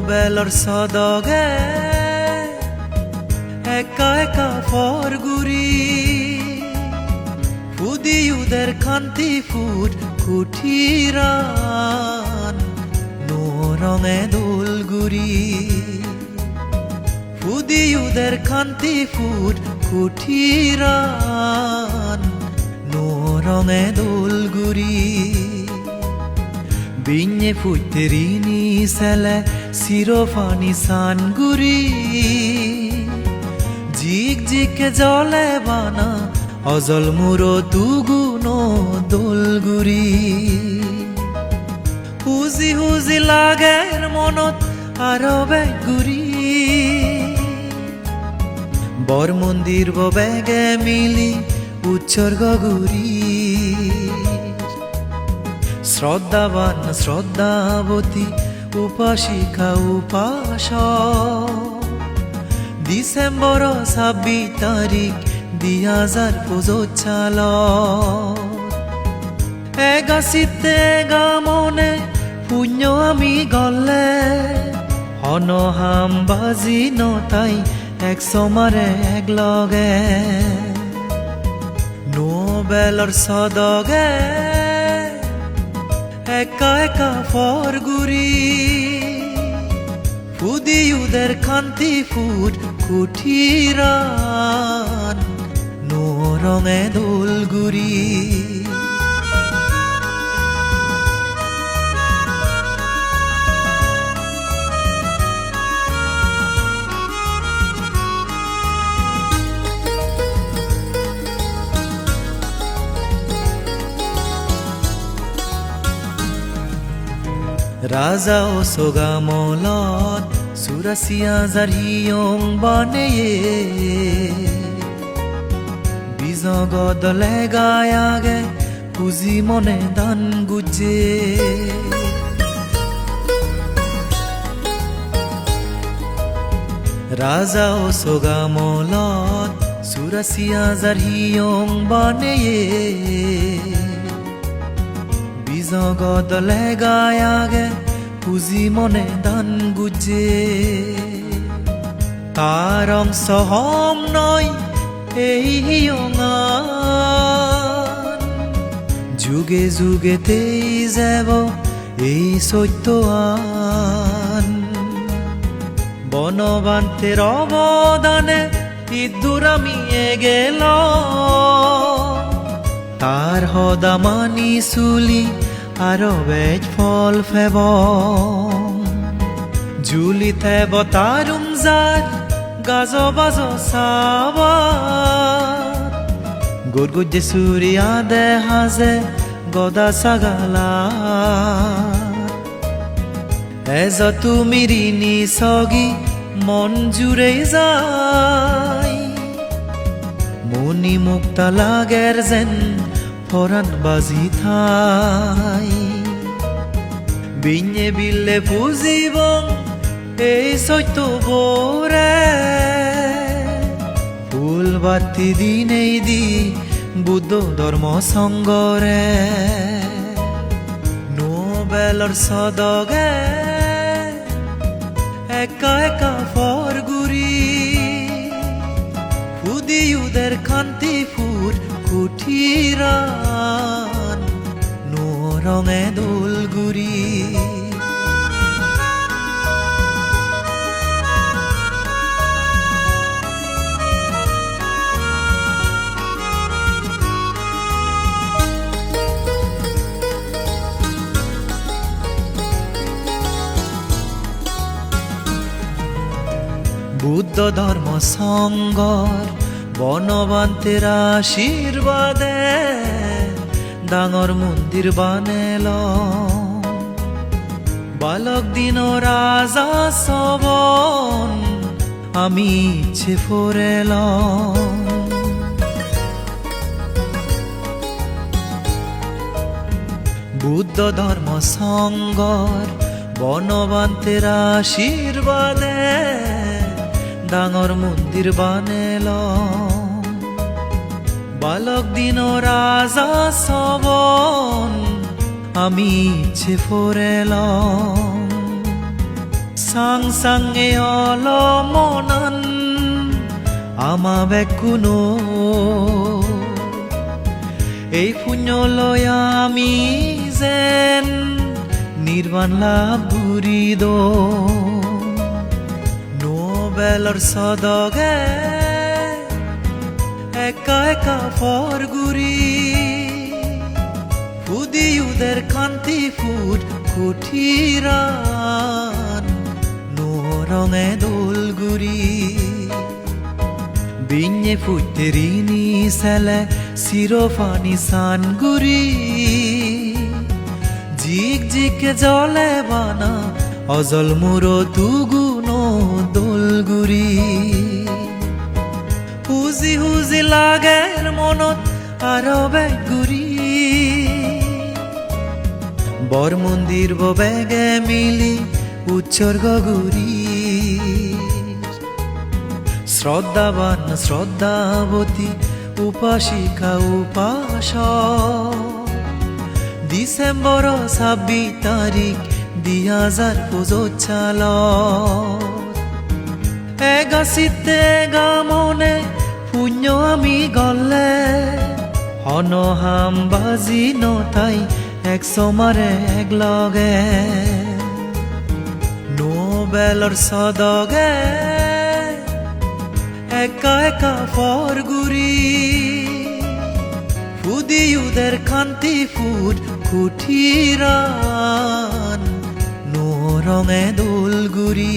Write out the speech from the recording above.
বেলর সদগে একা একা ফরগুরি ফুদিউদের খান্তি foot কুঠিরান no রঙে দোলগুরি ফুদিউদের খান্তি ফুট কুঠিরান নো রঙে দোলগুরি বিঞ্ঞে ফুটেরিনি সেলে সিরোফানি সানগুরি জিক জিকে জলে বানা অজল মুরো দুগুনো দোলগুরি হুজি হুজি লাগের মনত আরো বেগুরি বর মন্দির বেগে মিলি উৎসর্গ গুরি শ্রদ্ধাবান শ্রদ্ধাবতী উপাসিকা উপাসক ডিসেম্বর 26 তারিখ 2025 এগাছিতে এগা মনে পুণ্য আমি গলে হনহাম বাজি নতাই এক সমারে এক লগে নোবেলর সদগে একা একা ফরগুরি ফুদিউদের খান্তি ফুট কুঠিরান নো রঙে দোলগুরি রাজা ও সোগামলত সুরাসিয়া জারিয়ং বানেয়ে বিজগদ লেগায়াগে পুজি মনে দান গুজে রাজা ও সোগামলত সুরাসিয়া জারিয়ং বানেয়ে জগত লেগায়াগে পুজি মনে দান গুজে তার অংশ হম নয় এই হিয়ঙান যুগে যুগেতেই যাব এই সত্য আন বনবান্তের অবদানে ইদুর আমি গেল তার হদা মানি চুলি আরো বেজ ফল ফেব জুলি থেব তারুম যার গাজ বাজ সাবা গোর গুজে সুরিয়া দে হাজে গদা সাগালা এজ তুমি রিনি সগি মন জুড়ে যাই মনি মুক্তা লাগের যেন ফরান বাজি থাই বিঞ্ঞে বিলে পুজিবং এই সত্য বোরে ফুল বাতি দিনেই দি বুদ্ধ ধর্ম সঙ্গরে নোবেলর সদগে একা একা ফরগুরি ফুদিউদের খান্তি ফুট কুঠিরান নো রঙে দোলগুরি বুদ্ধ ধর্ম সঙ্গর বনবান্তের আশীর্বাদে ডাঙর মন্দির বানেল বালক দিন রাজা সবন আমি ইচ্ছে ফোরেল বুদ্ধ ধর্ম সঙ্গর বনবান্তের আশীর্বাদে ডাঙর মন্দির বানেল বালক দিন রাজা সবন আমি ইচ্ছে ফোরেল sang sange olomonan ama bekuno এই পুণ্য লয় আমি যেন নির্বাণ লাভ ঘুরিদ নোবেলর সদগে একা একা ফর গুরি ফুদিউদের খান্তি ফুট কুঠিরান নো রঙে দোলগুরি বিnye ফুটেরিনি সেলে সিরোফানি সানগুরি জিক জিকে জলে বানা অজল মুরো তুগুনো দোলগুরি হুজি হুজি লাগের মনত আরো বেগুরি বর মন্দির বেগে মিলি উৎসর্গ গুরি শ্রদ্ধাবান শ্রদ্ধাবতী উপাসিকা উপাস ডিসেম্বর 26 তারিখ 2025 এগাছিতে গামনে পুণ্য আমি গলে হনহাম বাজি নতাই এক সমারে এক লগে নোবেলর সদগে একা একা ফর গুরি ফুদিউদের খান্তি ফুট কুঠিরান নো রঙে দোলগুরি